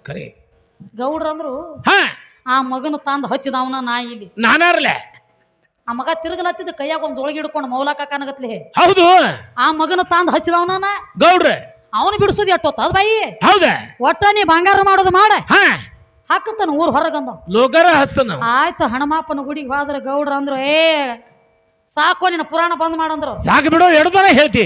ಕರೆ ಗೌಡ್ರಂದ್ರು ಹಾ ಆ ಮಗನ ತಂದು ಹಚ್ಚಿದವನ ನಾ ಇಲ್ಲಿ ನಾನಾರ್ಲೆ ಆ ಮಗ ತಿರುಗಲತ್ತಿದ್ದ ಕೈಯಾಗ ಒಂದ್ ಜೋಳಿಗೆ ಹಿಡ್ಕೊಂಡು ಮೌಲಾಕ ಕಾನಗತ್ಲಿ ಹೌದು ಆ ಮಗನ ತಂದು ಹಚ್ಚಿದವನ ಗೌಡ್ರೆ ಅವನು ಬಿಡಿಸೋದು ಎಟ್ಟೊತ್ತ ಅದ್ ಬಾಯಿ ಹೌದ ಒಟ್ಟ ನೀ ಬಂಗಾರ ಮಾಡೋದು ಮಾಡ ಹಾ ಹಾಕತ್ತಾನ ಊರ್ ಹೊರಗಂದ ಲೋಕರ ಹಸ್ತನ ಆಯ್ತು ಹಣಮಾಪನ ಗುಡಿಗೆ ಹೋದ್ರ ಗೌಡ್ರ ಅಂದ್ರು ಸಾಕೋ ನಿನ್ನ ಪುರಾಣ ಬಂದ್ ಮಾಡಂದ್ರು ಸಾಕು ಬಿಡು ಎಡತಾನ ಹೇಳ್ತಿ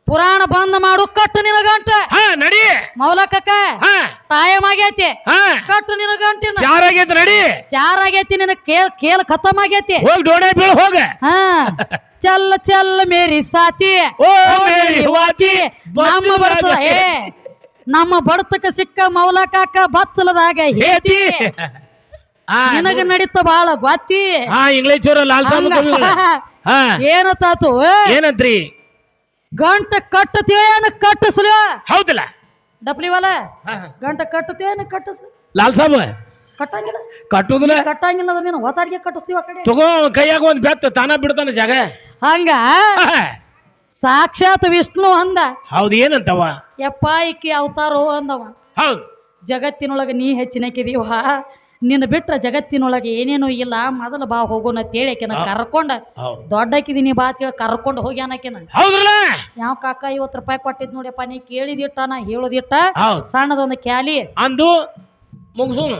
ಪುರಾಣ ಬಂದ್ ಮಾಡು ಕಟ್ಟು ನಿನ ಗಂಟ ಹಾ ನಡಿ ಮೌಲಕಕ್ಕ ಹಾ ತಾಯಮ್ ಆಗೈತಿ ಹಾ ಕಟ್ಟು ನಿನ ಗಂಟಿನ ಚಾರಾಗೈತಿ ನಡಿ ಚಾರ್ ಆಗೈತಿ ನಿನ ಕೇಲ್ ಖತಮ್ ಆಗೈತಿ ಹೋಗ್ ಡೋಣೆ ಬೀಳ್ ಹೋಗ ಹಾ ಚಲ್ಲ ಚಲ್ಲ ಮೇರಿ ಸಾತಿ ಓ ಮೇರಿ ಹುವಾತಿ ನಮ್ಮ ಬರ್ತದ ನಮ್ಮ ಬಡತಕ ಸಿಕ್ಕ ಮೌಲಕಾಕ ಬತ್ತಲದಾಗ ಹೇತಿ ನಿನಗ ನಡೀತ ಬಾಳ ಗೊತ್ತಿ ಹಾ ಇಂಗ್ಲೇಶ್ವರ ಲಾಲ್ ಸಾಬ್ ಹಾ ಏನತ್ತಾತು ಏನಂತ್ರಿ ಗಂಟ ಕಟ್ಟತೇನ ಕಟ್ಟಿಸ್ಲ ಹೌದಲ್ಲ ಡಪ್ಲಿ ವಾಲ ಗಂಟ ಕಟ್ಟತೇನ ಕಟ್ಟಿಸ್ ಲಾಲ್ ಸಾಬ್ ಕಟ್ಟಂಗಿಲ್ಲ ಕಟ್ಟುದಿಲ್ಲ ಕಟ್ಟಂಗಿಲ್ಲ ಅಂದ್ರೆ ನೀನು ಹೊತ್ತಾರಿಗೆ ಕಟ್ಟಿಸ್ತೀವ ಕಡೆ ತಗೋ ಕೈಯಾಗ ಒಂದ್ ಬೆತ್ತ ತಾನ ಬಿಡ್ತಾನ ಜಾಗ ಹಂಗ ಸಾಕ್ಷಾತ್ ವಿಷ್ಣು ಅಂದ ಹೌದು ಏನಂತವ ಯಪ್ಪ ಇಕ್ಕಿ ಅವತಾರೋ ಅಂದವ ಹೌದು ಜಗತ್ತಿನೊಳಗೆ ನೀ ಹೆಚ್ಚಿನಕಿದೀವ ನಿನ್ನ ಬಿಟ್ರ ಜಗತ್ತಿನೊಳಗೆ ಏನೇನು ಇಲ್ಲ ಮೊದಲು ಬಾ ಹೋಗೋಣ ತೇಳಕಿನ ಕರ್ಕೊಂಡ ದೊಡ್ಡಕಿದೀನಿ ಬಾ ತಿಳಿ ಕರ್ಕೊಂಡು ಹೋಗ್ಯಾನಕಿನ ಹೌದ್ರಲ್ಲ ಯಾವ ಕಾಕ 50 ರೂಪಾಯಿ ಕೊಟ್ಟಿದ್ ನೋಡ್ಯಪ್ಪ ನೀ ಕೇಳಿದಿಟ್ಟ ನಾ ಹೇಳೋದಿಟ್ಟ ಹೌದು ಸಣ್ಣದೊಂದು ಕ್ಯಾಲಿ ಅಂದು ಮುಗಿಸೋನು